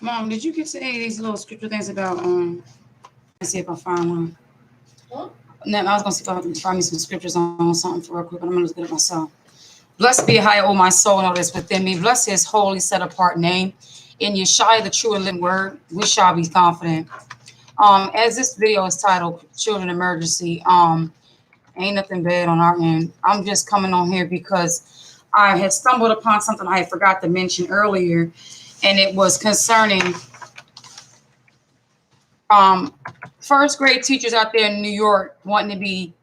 Mom, did you get to any of these little scripture things about let's see if I find one. Huh? No, I was gonna see if I can find me some scriptures on something for real quick, but I'm gonna look at it myself. Blessed be high, O my soul, and all that's within me. Bless his holy set apart name. In Yeshua, the true and living word, we shall be confident. As this video is titled Children Emergency, ain't nothing bad on our end. I'm just coming on here because I had stumbled upon something I forgot to mention earlier, and it was concerning um, first grade teachers out there in New York wanting to be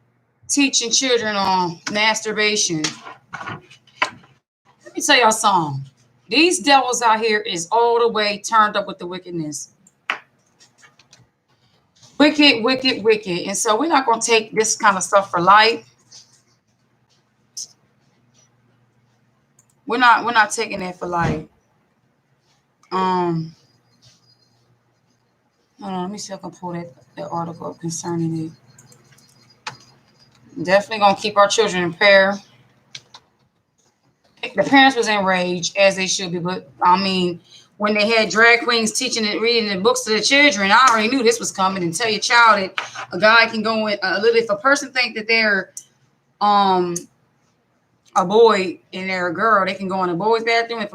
teaching children on masturbation. Let me tell y'all something. These devils out here is all the way turned up with the wickedness. Wicked, wicked, wicked. And so we're not going to take this kind of stuff for light. We're not taking that for light. Hold on, let me see if I can pull that article up concerning it. Definitely gonna keep our children in prayer. The parents was enraged, as they should be, but I mean, when they had drag queens teaching and reading the books to the children, I already knew this was coming. And tell your child that a guy can go in a little. If a person think that they're a boy and they're a girl, they can go in a boy's bathroom. If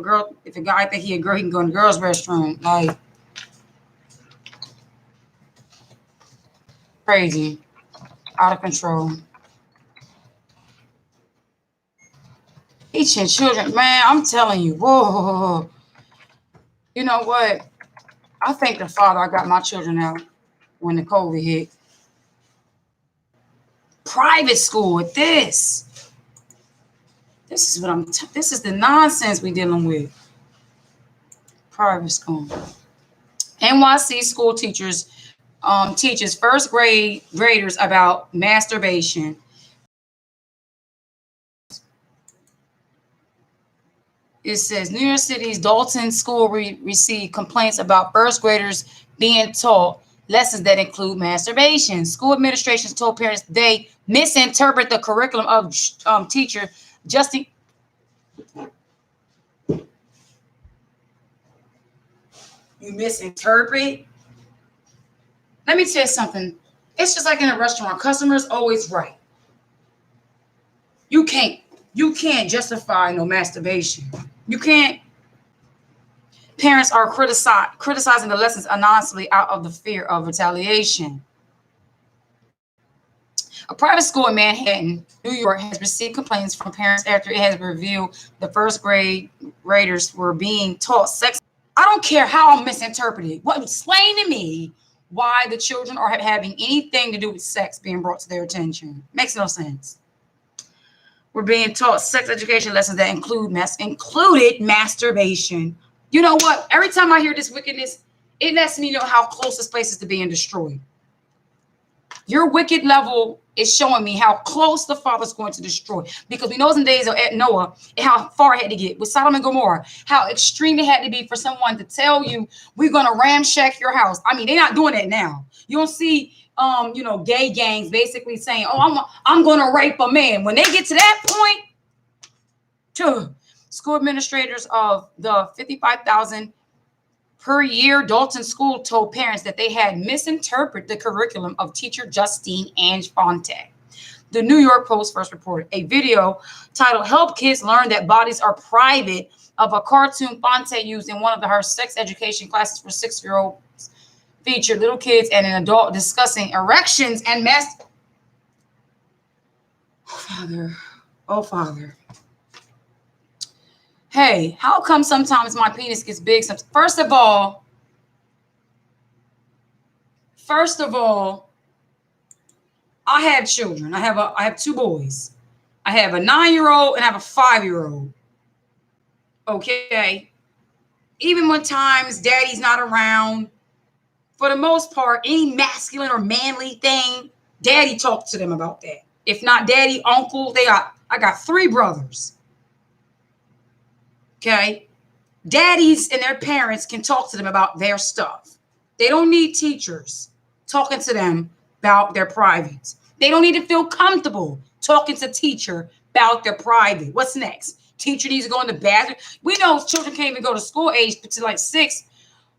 a guy think he a girl, he can go in the girl's restroom. Like crazy, out of control. Teaching children, man, I'm telling you, whoa. You know what? I thank the Father I got my children out when the COVID hit. Private school with this. This is what this is the nonsense we dealing with. Private school. NYC school teachers teaches first graders about masturbation. It says New York City's Dalton School received complaints about first graders being taught lessons that include masturbation. School administrations told parents they misinterpret the curriculum of teacher Justin. You misinterpret? Let me tell you something. It's just like in a restaurant. Customers always right. You can't justify no masturbation. You can't. Parents are criticizing the lessons anonymously out of the fear of retaliation. A private school in Manhattan, New York, has received complaints from parents after it has revealed the first graders were being taught sex. I don't care how I'm misinterpreted. What explain to me why the children are having anything to do with sex being brought to their attention? Makes no sense. We're being taught sex education lessons that included masturbation. You know what? Every time I hear this wickedness, it lets me know how close this place is to being destroyed. Your wicked level is showing me how close the Father's going to destroy. Because we know in the days of Noah, how far it had to get with Sodom and Gomorrah, how extreme it had to be for someone to tell you, we're going to ramshack your house. I mean, they're not doing that now. You don't see, gay gangs basically saying, oh, I'm going to rape a man. When they get to that point, school administrators of the 55,000 per year Dalton School told parents that they had misinterpreted the curriculum of teacher Justine Ange Fonte. The New York Post first reported a video titled "Help Kids Learn That Bodies Are Private" of a cartoon Fonte used in one of her sex education classes for 6-year-olds featured little kids and an adult discussing erections and Oh, Father. Hey, how come sometimes my penis gets big? First of all, I have children. I have 2 boys. I have a 9-year-old and I have a 5-year-old. Okay. Even when times daddy's not around, for the most part, any masculine or manly thing, daddy talked to them about that. If not daddy, uncle, I got 3 brothers. Okay. Daddies and their parents can talk to them about their stuff. They don't need teachers talking to them about their privates. They don't need to feel comfortable talking to teacher about their private. What's next? Teacher needs to go in the bathroom. We know children can't even go to school age to like 6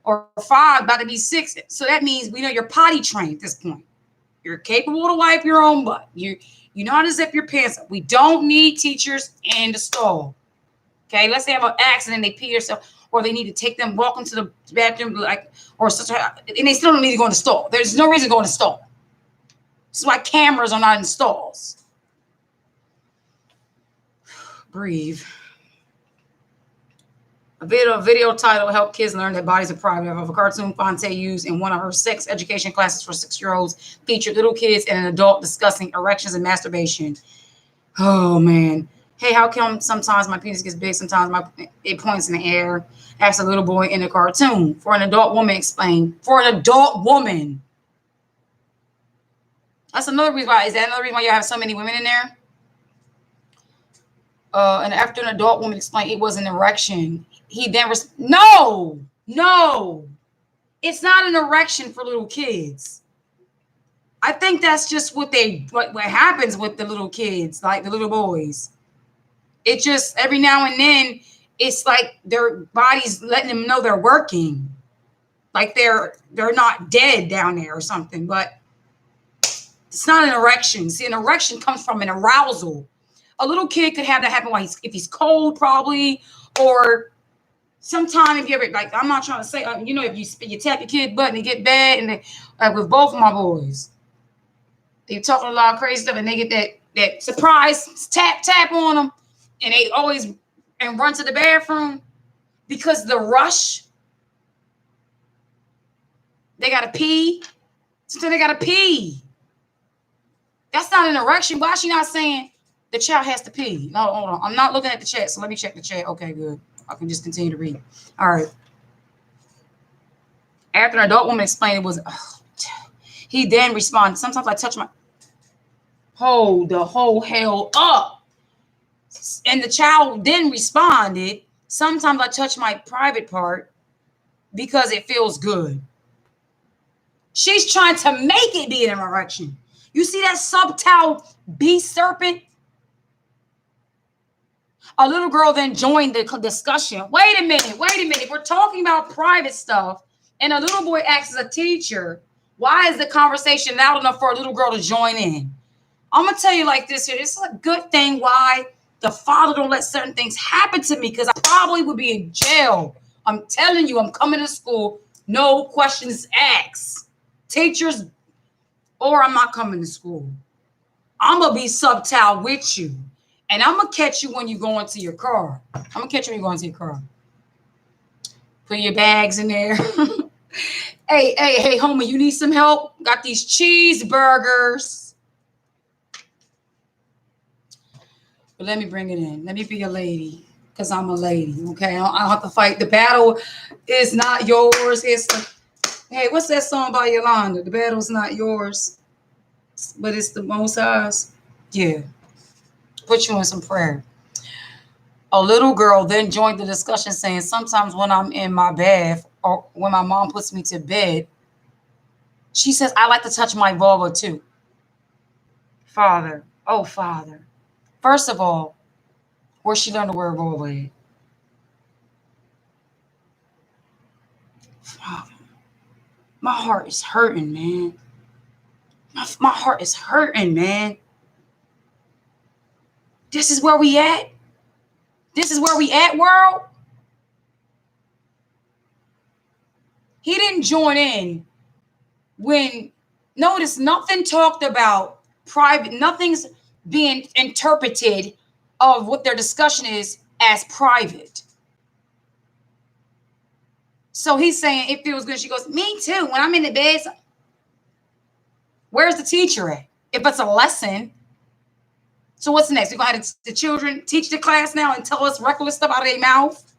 or 5, about to be 6. So that means we know you're potty trained at this point. You're capable to wipe your own butt. You know how to zip your pants up. We don't need teachers in the stall. Okay, let's say have an accident, they pee themselves, or they need to take them, walk into the bathroom, like, or such, and they still don't need to go in the stall. There's no reason to go in the stall. This is why cameras are not in stalls. Breathe. A video title help kids learn that bodies are private of a cartoon Fonte used in one of her sex education classes for 6-year-olds featured little kids and an adult discussing erections and masturbation. Oh man. Hey, how come sometimes my penis gets big, sometimes it points in the air? Asked a little boy in the cartoon. For an adult woman, explained. For an adult woman. That's another reason why. Is that another reason why you have so many women in there? And after an adult woman explained it was an erection, he then no, it's not an erection for little kids. I think that's just what happens with the little kids, like the little boys. It just every now and then it's like their body's letting them know they're working, like they're not dead down there or something. But it's not an erection. See, an erection comes from an arousal. A little kid could have that happen while if he's cold, probably, or sometime if you ever, like, I'm not trying to say, if you tap your kid butt and they get bad, and like with both of my boys, they talking a lot of crazy stuff, and they get that surprise tap on them, and they always run to the bathroom because the rush, they gotta pee, so they gotta pee. That's not an erection. Why is she not saying the child has to pee? No, hold on. I'm not looking at the chat, so let me check the chat. Okay, good. I can just continue to read. All right. After an adult woman explained it was, he then responded, sometimes I touch my, hold the whole hell up. And the child then responded, sometimes I touch my private part because it feels good. She's trying to make it be an erection. You see that subtle bee serpent? A little girl then joined the discussion. Wait a minute. We're talking about private stuff, and a little boy asks a teacher, why is the conversation loud enough for a little girl to join in? I'm going to tell you like this here. This is a good thing why the father don't let certain things happen to me, because I probably would be in jail. I'm telling you, I'm coming to school, no questions asked. Teachers, or I'm not coming to school. I'm going to be subtle with you. And I'm going to catch you when you go into your car. Put your bags in there. Hey, homie, you need some help? Got these cheeseburgers. But let me bring it in. Let me be a lady, because I'm a lady, okay? I don't have to fight. The battle is not yours. Hey, what's that song by Yolanda? The battle's not yours, but it's the Most High's. Yeah. Put you in some prayer. A little girl then joined the discussion saying, sometimes when I'm in my bath or when my mom puts me to bed, she says, I like to touch my vulva too. Father, oh Father. First of all, where she learned the word vulva at? Father, my heart is hurting, man. My heart is hurting, man. This is where we at? This is where we at, world? He didn't join in when, notice, nothing talked about private, nothing's being interpreted of what their discussion is as private. So he's saying it feels good. She goes, me too. When I'm in the bed, where's the teacher at? If it's a lesson. So what's next? We're going to have the children teach the class now and tell us reckless stuff out of their mouth?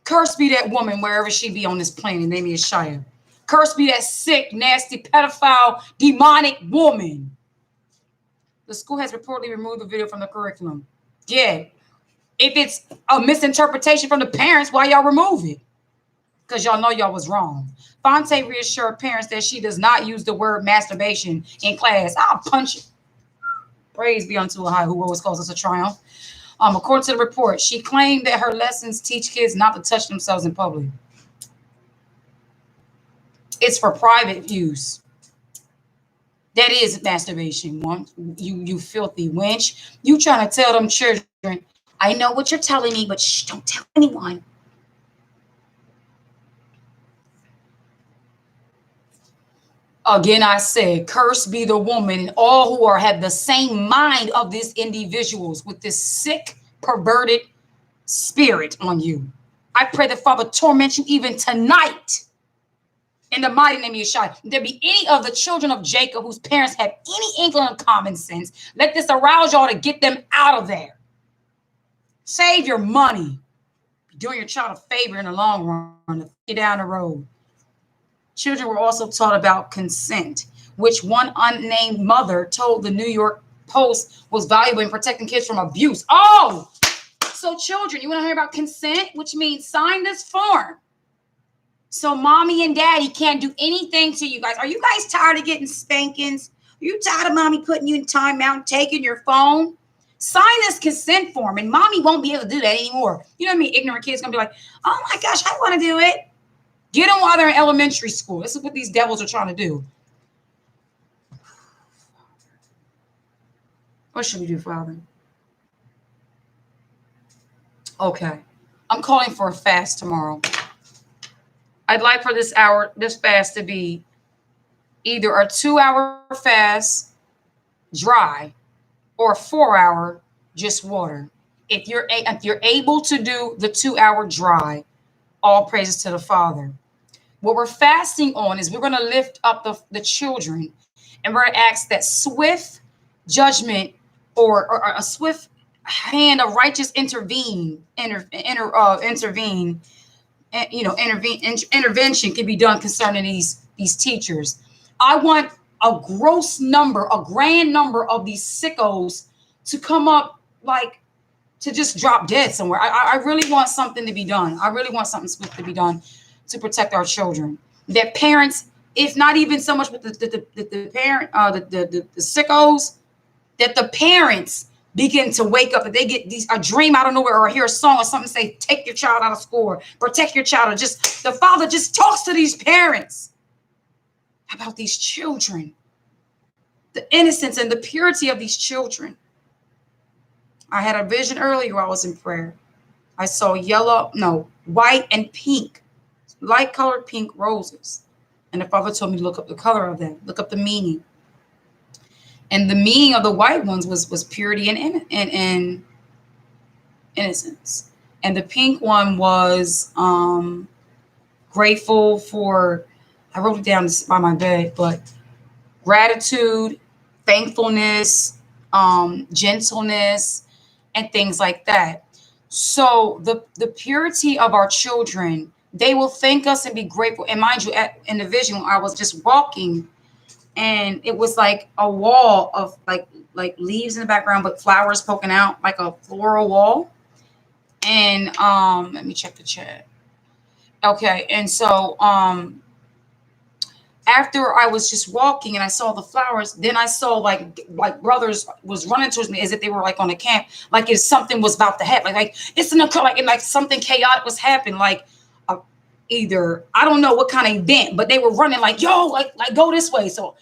Cursed be that woman wherever she be on this planet. Name is Shia. Cursed be that sick, nasty, pedophile, demonic woman. The school has reportedly removed the video from the curriculum. Yeah. If it's a misinterpretation from the parents, why y'all remove it? Because y'all know y'all was wrong. Fonte reassured parents that she does not use the word masturbation in class. I'll punch it. Praise be unto Allah, who always calls us a triumph. According to the report, she claimed that her lessons teach kids not to touch themselves in public. It's for private use. That is masturbation. One, you filthy wench. You trying to tell them children, I know what you're telling me, but shh, don't tell anyone. Again, I said, cursed be the woman and all who are have the same mind of these individuals with this sick, perverted spirit on you. I pray the Father torment you even tonight in the mighty name of Yeshua. If there be any of the children of Jacob whose parents have any inkling of common sense, let this arouse y'all to get them out of there. Save your money. Doing your child a favor in the long run to get down the road. Children were also taught about consent, which one unnamed mother told the New York Post was valuable in protecting kids from abuse. Oh, so children, you want to hear about consent, which means sign this form. So mommy and daddy can't do anything to you guys. Are you guys tired of getting spankings? Are you tired of mommy putting you in timeout and taking your phone? Sign this consent form and mommy won't be able to do that anymore. You know what I mean? Ignorant kids going to be like, oh my gosh, I want to do it. Get them while they're in elementary school. This is what these devils are trying to do. What should we do, Father? Okay. I'm calling for a fast tomorrow. I'd like for this fast to be either a 2-hour fast, dry, or a 4-hour, just water. If you're able to do the 2-hour dry, all praises to the Father. What we're fasting on is we're going to lift up the children, and we're going to ask that swift judgment or a swift hand of righteous intervention can be done concerning these teachers. I want a grand number of these sickos to come up, like to just drop dead somewhere. I really want something to be done. I really want something swift to be done to protect our children. That parents, if not even so much with the parent, the sickos, that the parents begin to wake up, and they get a dream out of nowhere or hear a song or something say, take your child out of school, or protect your child, or just the Father just talks to these parents about these children, the innocence and the purity of these children. I had a vision earlier while I was in prayer. I saw white and pink, light colored pink roses. And the Father told me to look up the color of them, look up the meaning. And the meaning of the white ones was purity and innocence. And the pink one was grateful for, I wrote it down by my bed, but gratitude, thankfulness, gentleness, and things like that. So the purity of our children, they will thank us and be grateful. And mind you, in the vision, I was just walking, and it was like a wall of like leaves in the background, but flowers poking out, like a floral wall. And let me check the chat. Okay, and so after I was just walking and I saw the flowers, then I saw like brothers was running towards me as if they were like on a camp, like if something was about to happen, like it's like something chaotic was happening, like either I don't know what kind of event, but they were running like, yo, like go this way. So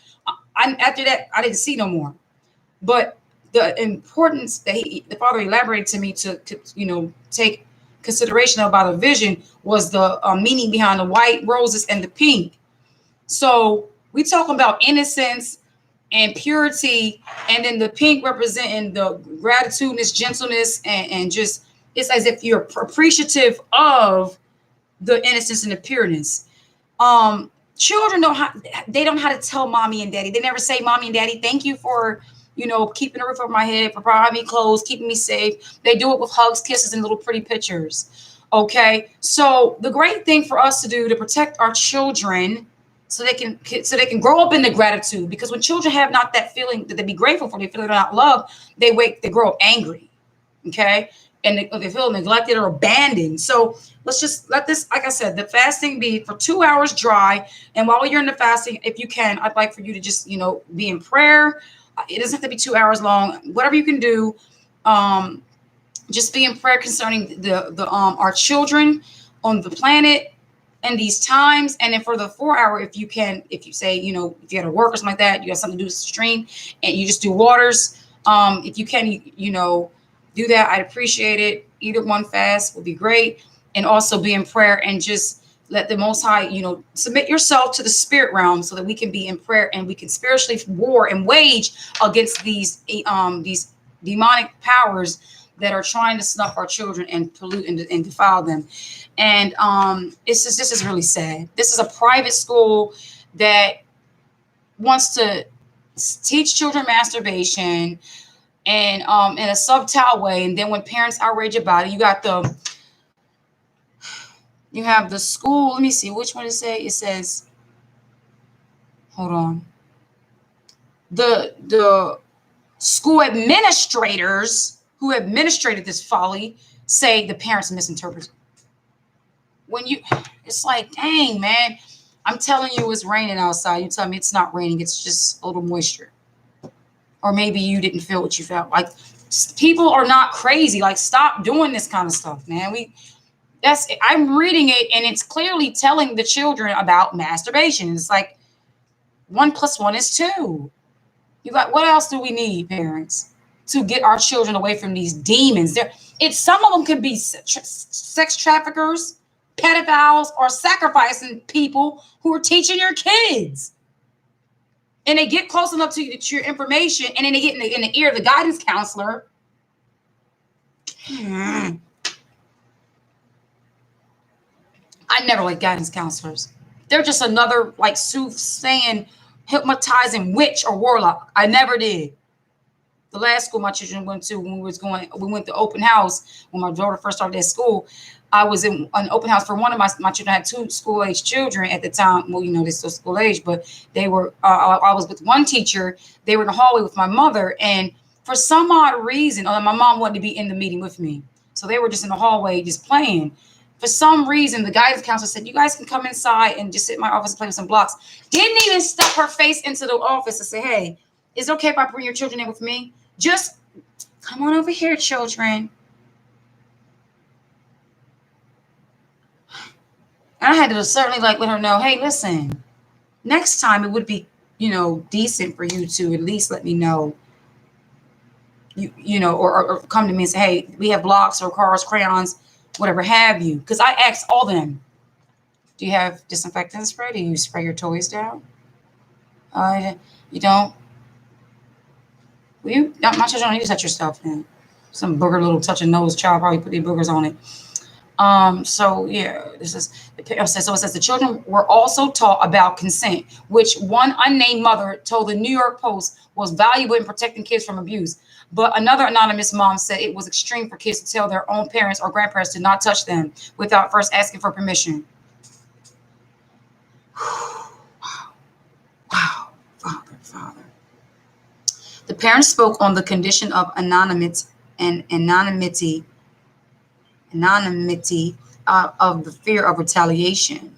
after that I didn't see no more. But the importance that the Father elaborated to me to take consideration about a vision was the meaning behind the white roses and the pink. So we talk about innocence and purity, and then the pink representing the gratitudeness, gentleness, and just it's as if you're appreciative of the innocence and the pureness. Children don't know how to tell mommy and daddy. They never say, mommy and daddy, thank you for keeping a roof over my head, for providing me clothes, keeping me safe. They do it with hugs, kisses, and little pretty pictures. Okay, so the great thing for us to do to protect our children, so they can grow up in the gratitude, because when children have not that feeling that they be grateful for, they feel they're not loved, they grow up angry, okay, and they feel neglected or abandoned. So let's just let this, like I said, the fasting be for 2 hours dry, and while you're in the fasting, if you can, I'd like for you to just be in prayer. It doesn't have to be 2 hours long. Whatever you can do, just be in prayer concerning the our children on the planet. in these times. And then for the 4 hour, if you can, if you say, you know, if you had to work or something like that, you have something to do with the stream and you just do waters. If you can, you know, do that. I'd appreciate it. Either one fast would be great. And also be in prayer and just let the Most High, you know, submit yourself to the spirit realm so that we can be in prayer and we can spiritually war and wage against these demonic powers that are trying to snuff our children and pollute and defile them. And it's just, this is really sad. This is a private school that wants to teach children masturbation and in a subtle way. And then when parents outrage about it, you have the school. Let me see which one it say. It says, hold on. The school administrators who administrated this folly say the parents misinterpreted. When you, it's like, dang, man, I'm telling you it's raining outside. You tell me it's not raining. It's just a little moisture. Or maybe you didn't feel what you felt. Like, people are not crazy. Like, stop doing this kind of stuff, man. I'm reading it and it's clearly telling the children about masturbation. It's like 1 + 1 is 2. You got, what else do we need, parents, to get our children away from these demons? Some of them could be sex traffickers, pedophiles, or sacrificing people who are teaching your kids. And they get close enough to your information, and then they get in the ear of the guidance counselor. I never liked guidance counselors. They're just another like soothsaying, hypnotizing witch or warlock. I never did. The last school my children went to, when we went to open house when my daughter first started at school. I was in an open house for one of my children. I had 2 school-age children at the time. Well, you know, they're still school-age, but they were, I was with one teacher. They were in the hallway with my mother. And for some odd reason, my mom wanted to be in the meeting with me. So they were just in the hallway just playing. For some reason, the guidance counselor said, you guys can come inside and just sit in my office and play with some blocks. Didn't even stuff her face into the office and say, hey, is it okay if I bring your children in with me? Just come on over here, children. And I had to certainly like let her know, hey, listen, next time it would be, you know, decent for you to at least let me know, you know, or come to me and say, hey, we have blocks or cars, crayons, whatever have you. Because I asked all them, do you have disinfectant spray? Do you spray your toys down? You don't? My children don't need to touch your stuff, man. Some booger little touch a nose child probably put their boogers on it. So yeah, so it says the children were also taught about consent, which one unnamed mother told the New York Post was valuable in protecting kids from abuse. But another anonymous mom said it was extreme for kids to tell their own parents or grandparents to not touch them without first asking for permission. Wow, Father. The parents spoke on the condition of anonymity of the fear of retaliation.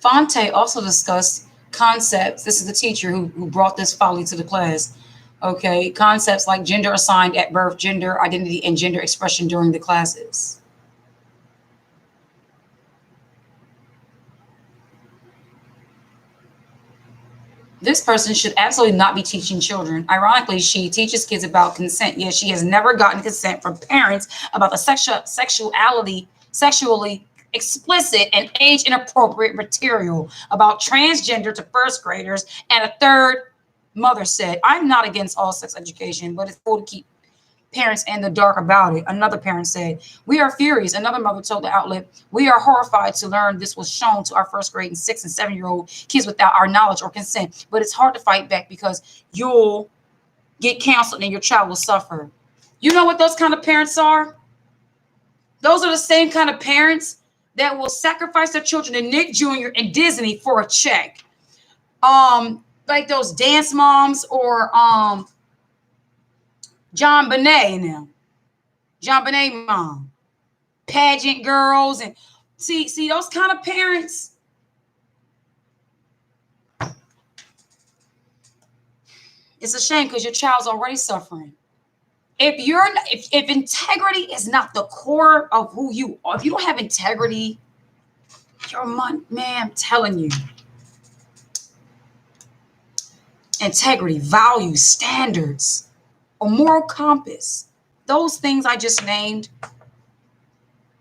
Fonte also discussed concepts. This is the teacher who brought this folly to the class. Okay, concepts like gender assigned at birth, gender identity, and gender expression during the classes. This person should absolutely not be teaching children. Ironically, she teaches kids about consent, yet she has never gotten consent from parents about the sexually explicit and age inappropriate material about transgender to first graders. And a third mother said, I'm not against all sex education, but it's cool to keep parents in the dark about it. Another parent said, we are furious. Another mother told the outlet, we are horrified to learn this was shown to our first grade and 6 and 7-year-old kids without our knowledge or consent. But it's hard to fight back because you'll get counseled and your child will suffer. You know what those kind of parents are? Those are the same kind of parents that will sacrifice their children to Nick Jr. and Disney for a check. Like those dance moms or John Bonet and them. John Bonet mom. Pageant girls. And see those kind of parents. It's a shame because your child's already suffering. If integrity is not the core of who you are, if you don't have integrity, man, I'm telling you, integrity, values, standards, a moral compass, those things I just named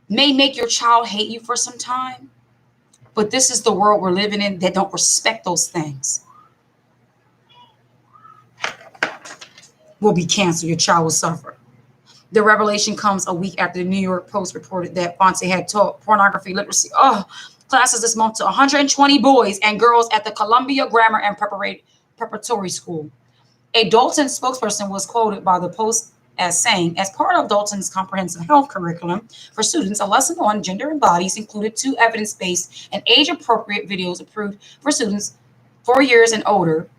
may make your child hate you for some time, but this is the world we're living in that don't respect those things. Will be canceled. Your child will suffer. The revelation comes a week after the New York Post reported that Fonte had taught pornography literacy classes this month to 120 boys and girls at the Columbia Grammar and Preparatory School. A Dalton spokesperson was quoted by the Post as saying, as part of Dalton's comprehensive health curriculum for students, a lesson on gender and bodies included 2 evidence-based and age-appropriate videos approved for students 4 years and older.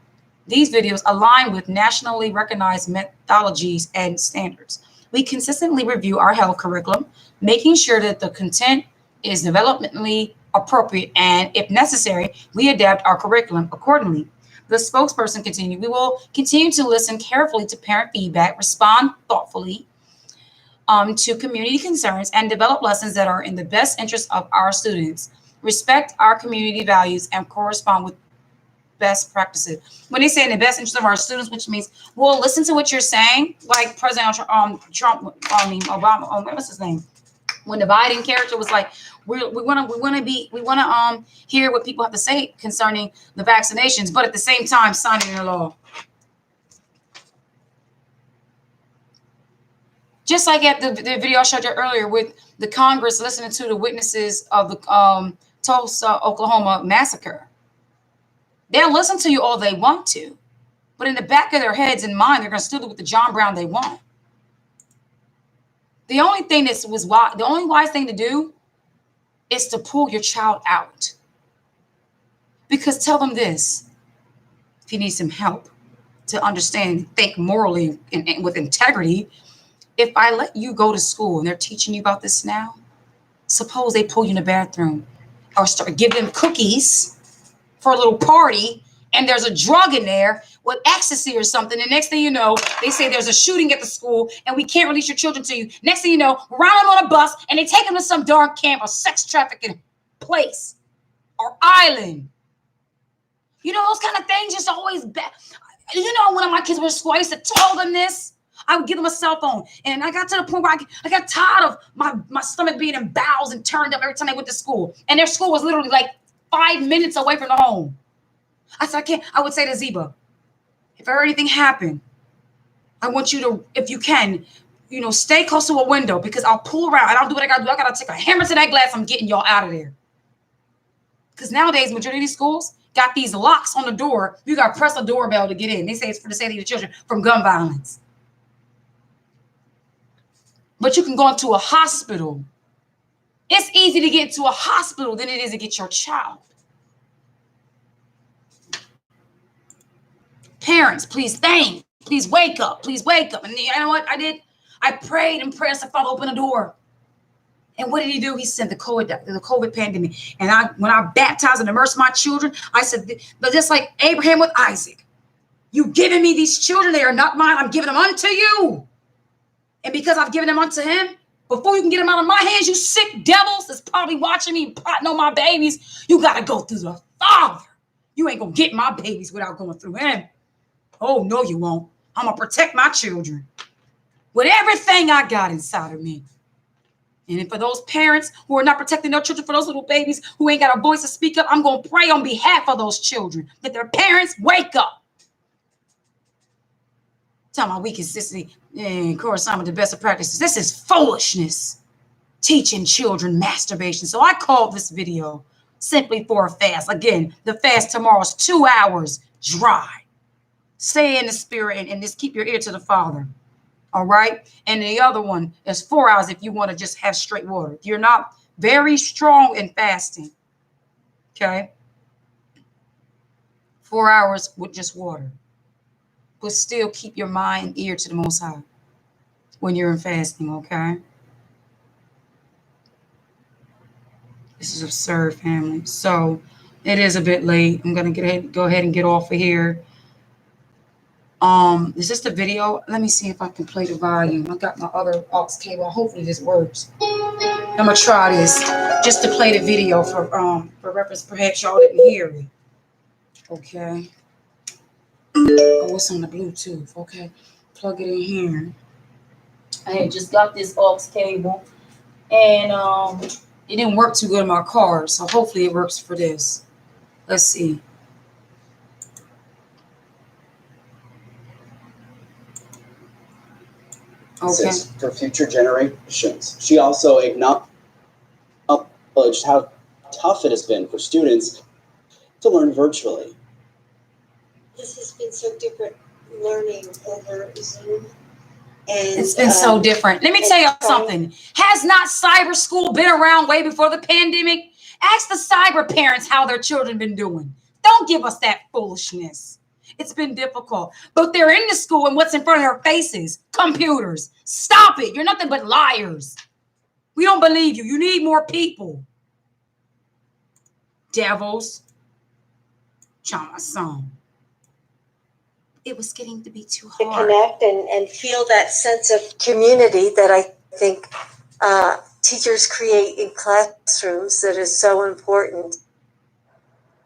These videos align with nationally recognized methodologies and standards. We consistently review our health curriculum, making sure that the content is developmentally appropriate, and if necessary, we adapt our curriculum accordingly. The spokesperson continued, we will continue to listen carefully to parent feedback, respond thoughtfully to community concerns, and develop lessons that are in the best interest of our students, respect our community values, and correspond with best practices. When they say in the best interest of our students, which means we'll listen to what you're saying, like President Trump, Obama, what's his name? When the Biden character was like, we want to hear what people have to say concerning the vaccinations, but at the same time signing into law. Just like at the video I showed you earlier with the Congress listening to the witnesses of the Tulsa, Oklahoma massacre. They'll listen to you all they want to, but in the back of their heads and mind, they're going to still do with the John Brown they want. The only wise thing to do is to pull your child out. Because tell them this, if you need some help to understand, think morally and with integrity, if I let you go to school and they're teaching you about this now, suppose they pull you in the bathroom or start giving them cookies for a little party, and there's a drug in there with ecstasy or something. And next thing you know, they say there's a shooting at the school and we can't release your children to you. Next thing you know, we're riding on a bus and they take them to some dark camp or sex trafficking place or island. You know, those kind of things just always bad. You know, when my kids were in school, I used to tell them this. I would give them a cell phone. And I got to the point where I got tired of my stomach being in bowels and turned up every time they went to school. And their school was literally like 5 minutes away from the home. I said, I would say to Zeba, if ever anything happened, I want you to, if you can, stay close to a window because I'll pull around and I'll do what I got to do. I got to take a hammer to that glass. I'm getting y'all out of there. Because nowadays, majority of these schools got these locks on the door. You got to press a doorbell to get in. They say it's for the safety of the children from gun violence. But you can go into a hospital. It's easy to get to a hospital than it is to get your child. Parents, please think. Please wake up. Please wake up. And you know what I did? I prayed and prayed. I said, Father, open the door. And what did he do? He sent the COVID pandemic. And when I baptized and immersed my children, I said, but just like Abraham with Isaac, you giving me these children, they are not mine. I'm giving them unto you. And because I've given them unto him, before you can get them out of my hands, you sick devils that's probably watching me plotting on my babies, you got to go through the Father. You ain't going to get my babies without going through him. Oh, no, you won't. I'm going to protect my children with everything I got inside of me. And for those parents who are not protecting their children, for those little babies who ain't got a voice to speak up, I'm going to pray on behalf of those children that their parents wake up. Tell my we consistently correspond with the best of practices. This is foolishness. Teaching children masturbation. So I called this video Simply for a Fast. Again, the fast tomorrow is 2 hours dry. Stay in the spirit and just keep your ear to the Father. All right. And the other one is 4 hours if you want to just have straight water. If you're not very strong in fasting. Okay. 4 hours with just water. But still keep your mind and ear to the Most High when you're in fasting, okay? This is absurd, family. So it is a bit late. I'm going to go ahead and get off of here. Is this the video? Let me see if I can play the volume. I got my other aux cable. Hopefully this works. I'm gonna try this just to play the video for reference. Perhaps y'all didn't hear it. Okay. Oh, it's on the Bluetooth. Okay. Plug it in here. I had just got this aux cable, and it didn't work too good in my car, so hopefully it works for this. Let's see. Okay. For future generations. She also acknowledged how tough it has been for students to learn virtually. This has been so different learning over Zoom. And it's been so different. Let me tell y'all something. Has not cyber school been around way before the pandemic? Ask the cyber parents how their children been doing. Don't give us that foolishness. It's been difficult. But they're in the school, and what's in front of their faces? Computers. Stop it. You're nothing but liars. We don't believe you. You need more people. Devils. Try my song. It was getting to be too hard. To connect and feel that sense of community that I think teachers create in classrooms that is so important.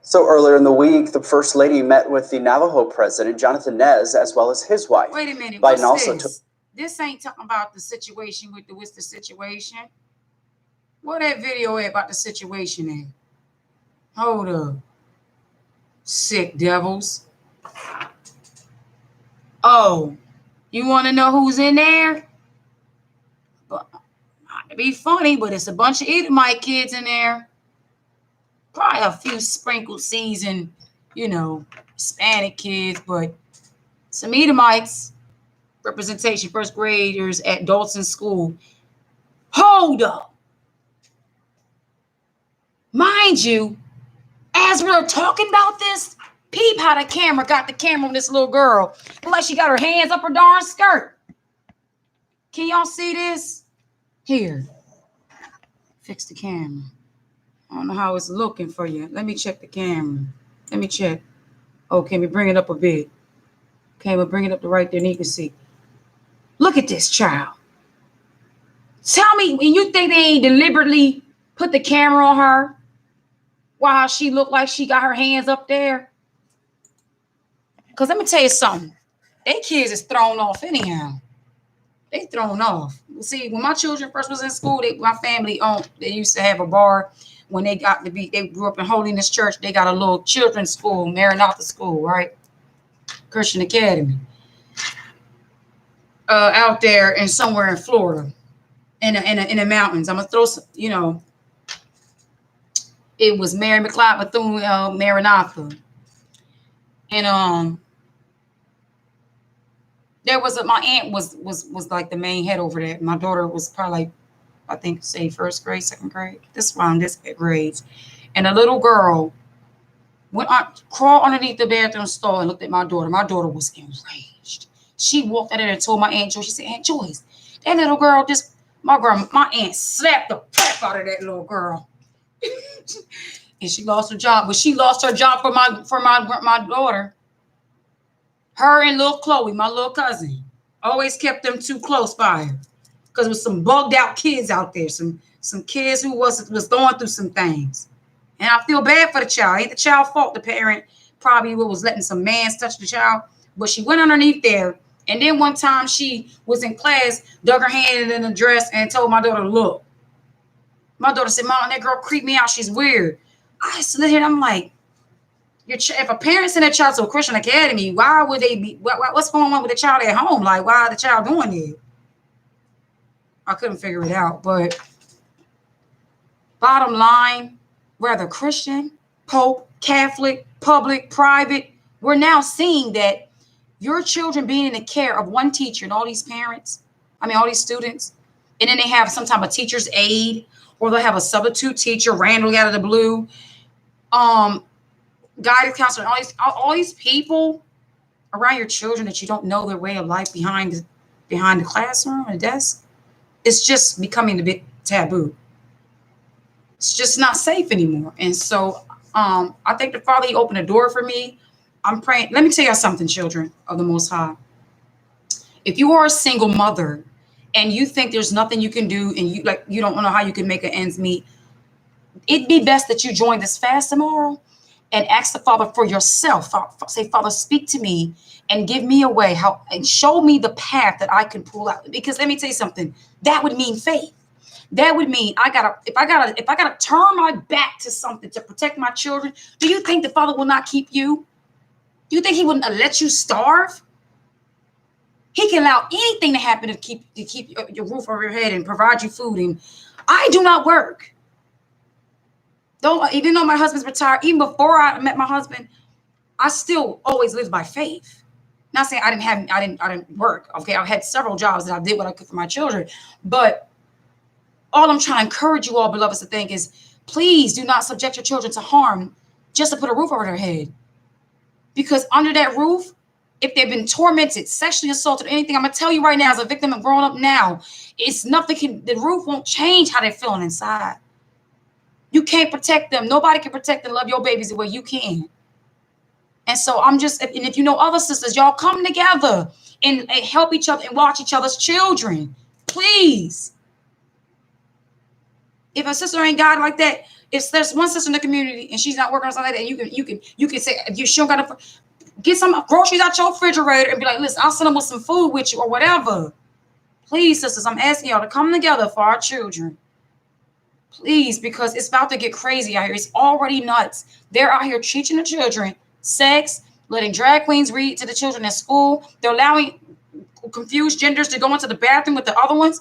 So earlier in the week, the First Lady met with the Navajo president, Jonathan Nez, as well as his wife. Wait a minute. Biden What's also this? This ain't talking about the situation with the Worcester situation. What that video at about the situation in? Hold up. Sick devils. Oh, you want to know who's in there? But, not to be funny, but it's a bunch of Edomite kids in there. Probably a few sprinkled seasoned, Hispanic kids, but some Edomites, representation, first graders at Dalton School. Hold up. Mind you, as we're talking about this, peep how the camera got the camera on this little girl. Look like she got her hands up her darn skirt. Can y'all see this? Here. Fix the camera. I don't know how it's looking for you. Let me check the camera. Let me check. Oh, can we bring it up a bit? Okay, we'll bring it up to right there and you can see. Look at this child. Tell me, when you think they ain't deliberately put the camera on her while she looked like she got her hands up there? Because let me tell you something. They kids is thrown off anyhow. They thrown off. See, when my children first was in school, my family they used to have a bar. When they grew up in Holiness Church, they got a little children's school, Maranatha School, right? Christian Academy. Out there and somewhere in Florida, in the mountains. I'm gonna throw some, it was Mary McLeod Bethune Maranatha. And there was my aunt was like the main head over there. My daughter was probably like, I think, say first grade, second grade. This around this grades. And a little girl crawled underneath the bathroom stall and looked at my daughter. My daughter was enraged. She walked out there and told my Aunt Joyce, she said, Aunt Joyce, that little girl my aunt slapped the crap out of that little girl. And she lost her job. But she lost her job for my daughter. Her and little Chloe, my little cousin, always kept them too close by her. Because there was some bugged out kids out there, some kids who was going through some things. And I feel bad for the child. Ain't the child's fault. The parent probably was letting some man touch the child. But she went underneath there. And then one time she was in class, dug her hand in the dress and told my daughter, look. My daughter said, Mom, that girl creeped me out. She's weird. I sit here and I'm like, if a parent send a child to a Christian academy, why would they be, what's going on with the child at home? Like, why is the child doing it? I couldn't figure it out. But bottom line, whether Christian, Pope, Catholic, public, private, we're now seeing that your children being in the care of one teacher and all these students, and then they have some type of teacher's aide, or they'll have a substitute teacher randomly out of the blue, guidance counselor, all these people around your children that you don't know their way of life behind the classroom and the desk. It's just becoming a bit taboo. It's just not safe anymore. And so I think the Father, he opened a door for me I'm praying. Let me tell you something, children of the Most High. If you are a single mother and you think there's nothing you can do, and you don't know how you can make an ends meet, it'd be best that you join this fast tomorrow and ask the Father for yourself. Say, Father, speak to me and give me a way, how, and show me the path that I can pull out. Because let me tell you something, that would mean faith. That would mean if I gotta turn my back to something to protect my children. Do you think the Father will not keep you? Do you think He wouldn't let you starve? He can allow anything to happen to keep your roof over your head and provide you food. And I do not work. Even though my husband's retired, even before I met my husband, I still always lived by faith. Not saying I didn't work. Okay, I had several jobs and I did what I could for my children. But all I'm trying to encourage you all, beloveds, to think is, please do not subject your children to harm just to put a roof over their head. Because under that roof, if they've been tormented, sexually assaulted, or anything, I'm gonna tell you right now, as a victim and growing up now, the roof won't change how they're feeling inside. You can't protect them. Nobody can protect and love your babies the way you can. And so and if you know other sisters, y'all come together and help each other and watch each other's children. Please. If a sister ain't got like that, if there's one sister in the community and she's not working on something like that, you can say, if she don't got get some groceries out your refrigerator and be like, listen, I'll send them with some food with you or whatever. Please, sisters, I'm asking y'all to come together for our children. Please, because it's about to get crazy out here. It's already nuts. They're out here teaching the children sex, letting drag queens read to the children at school. They're allowing confused genders to go into the bathroom with the other ones.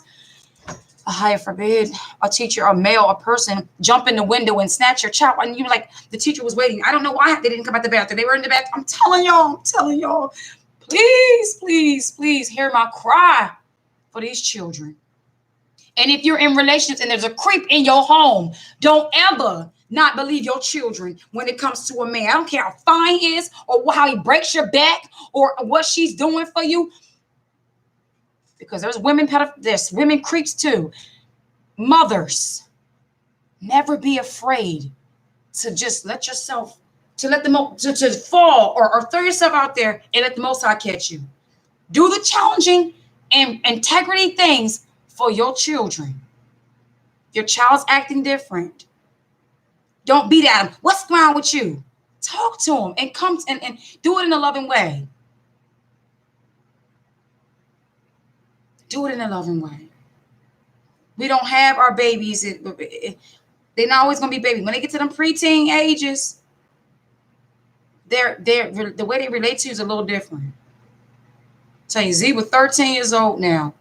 I forbid a teacher, a male, a person jump in the window and snatch your child. And you're like, the teacher was waiting. I don't know why they didn't come out the bathroom. They were in the bathroom. I'm telling y'all, please hear my cry for these children. And if you're in relationships and there's a creep in your home, don't ever not believe your children when it comes to a man. I don't care how fine he is or how he breaks your back or what she's doing for you. Because there's women creeps too. Mothers, never be afraid to just let yourself, to fall or throw yourself out there and let the Most High catch you. Do the challenging and integrity things for your children. Your child's acting different. Don't beat at him. What's wrong with you? Talk to him and come and do it in a loving way. Do it in a loving way. We don't have our babies. They're not always going to be babies. When they get to them preteen ages, the way they relate to you is a little different. Tell you, Z was 13 years old now.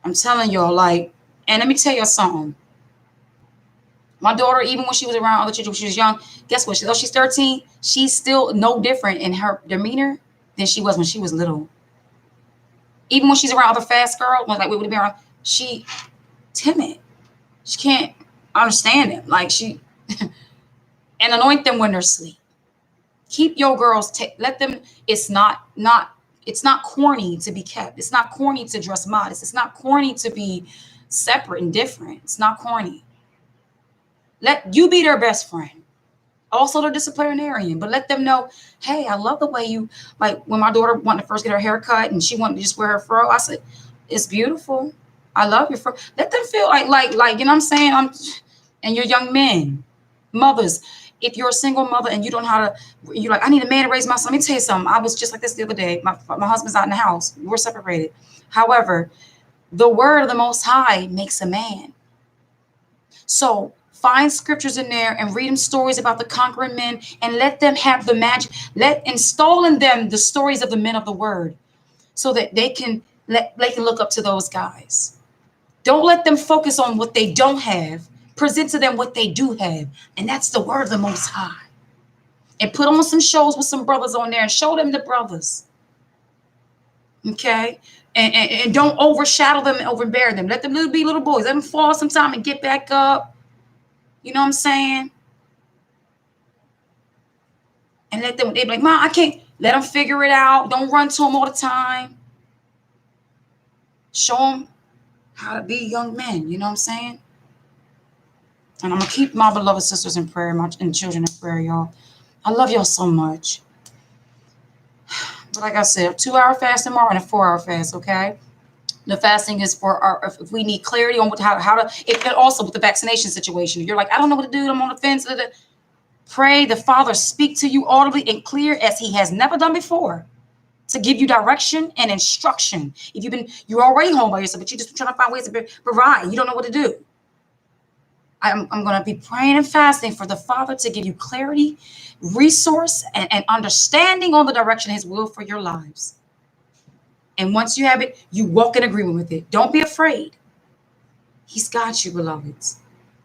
I'm telling y'all, and let me tell you something. My daughter, even when she was around other children, when she was young, guess what? Though she's 13, she's still no different in her demeanor than she was when she was little. Even when she's around other fast girls, we would be around, she timid. She can't understand them. And anoint them when they're asleep. Keep your girls, let them, it's not corny to be kept. It's not corny to dress modest. It's not corny to be separate and different. It's not corny. Let you be their best friend. Also the disciplinarian, but let them know, hey, I love the way you, when my daughter wanted to first get her hair cut and she wanted to just wear her fro, I said, it's beautiful. I love your fro. Let them feel like, you know what I'm saying? And you're young men, mothers. If you're a single mother and you don't know how to, you're like, I need a man to raise my son. Let me tell you something. I was just like this the other day. My husband's out in the house. We're separated. However, the word of the Most High makes a man. So find scriptures in there and read them stories about the conquering men and let them have the magic. Install in them the stories of the men of the word so that they can look up to those guys. Don't let them focus on what they don't have. Present to them what they do have. And that's the word of the Most High. And put on some shows with some brothers on there and show them the brothers. Okay? And don't overshadow them and overbear them. Let them be little boys. Let them fall sometime and get back up. You know what I'm saying? And they be like, Mom, I can't. Let them figure it out. Don't run to them all the time. Show them how to be young men. You know what I'm saying? And I'm going to keep my beloved sisters in prayer and children in prayer, y'all. I love y'all so much. But like I said, a 2-hour fast tomorrow and a 4-hour fast, okay? The fasting is for our, if we need clarity on what, how to, if also with the vaccination situation. You're like, I don't know what to do. I'm on the fence. Pray the Father speak to you audibly and clear as he has never done before to give you direction and instruction. If you're already home by yourself, but you're just trying to find ways to provide. You don't know what to do. I'm going to be praying and fasting for the Father to give you clarity, resource, and understanding on the direction, his will for your lives. And once you have it, you walk in agreement with it. Don't be afraid. He's got you, beloveds.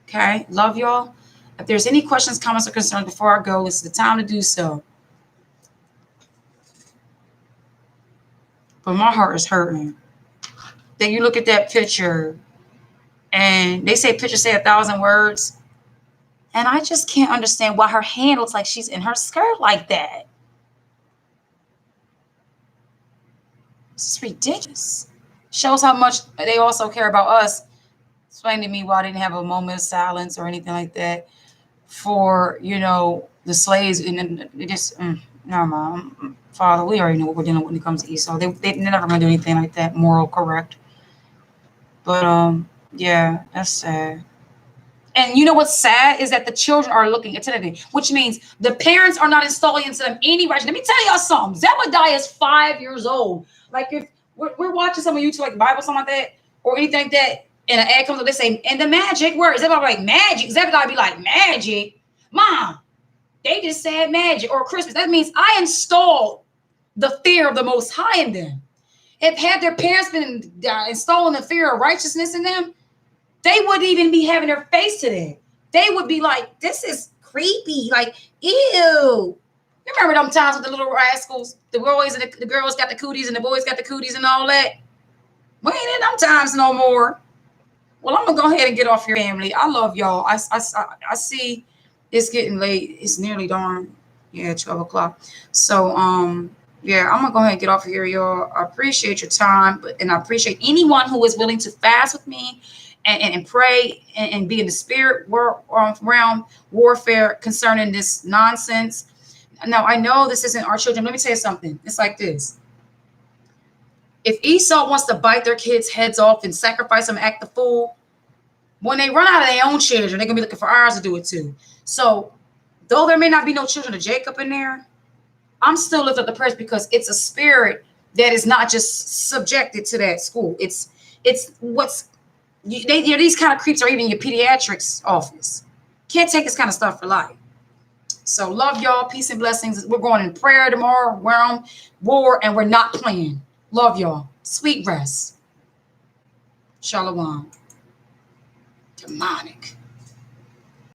Okay? Love y'all. If there's any questions, comments, or concerns before I go, it's the time to do so. But my heart is hurting. Then you look at that picture, and they say pictures say 1,000 words. And I just can't understand why her hand looks like she's in her skirt like that. It's ridiculous. Shows how much they also care about us. Explain to me why I didn't have a moment of silence or anything like that for, the slaves. And it just, no, Mom. Father, we already know what we're dealing with when it comes to Esau. They're never going to do anything like that, moral, correct. But, yeah, that's sad. And you know what's sad is that the children are looking attentively, which means the parents are not installing into them any right. Let me tell y'all something. Zebediah is 5 years old. Like if we're watching some of YouTube, like Bible, something like that, or anything like that, and an ad comes up, they say, and the magic words. Zebediah like magic. Zebediah be like, magic? Mom, they just said magic or Christmas. That means I installed the fear of the Most High in them. If had their parents been installing the fear of righteousness in them, they wouldn't even be having their face to that. They would be like, this is creepy. Like, ew. You remember them times with the little rascals? The boys and the girls got the cooties and the boys got the cooties and all that? We ain't in them times no more. Well, I'm going to go ahead and get off your family. I love y'all. I see it's getting late. It's nearly dawn. Yeah, 12 o'clock. So, yeah, I'm going to go ahead and get off here, y'all. I appreciate your time, and I appreciate anyone who is willing to fast with me and pray and be in the spirit realm warfare concerning this nonsense. Now, I know this isn't our children. Let me tell you something. It's like this. If Esau wants to bite their kids' heads off and sacrifice them, act the fool, when they run out of their own children, they're going to be looking for ours to do it too. So, though there may not be no children of Jacob in there, I'm still lifting up the prayers because it's a spirit that is not just subjected to that school. It's what's these kind of creeps are even your pediatrics office. Can't take this kind of stuff for life. So love y'all. Peace and blessings. We're going in prayer tomorrow. We're on war and we're not playing. Love y'all. Sweet rest. Shalom. Demonic.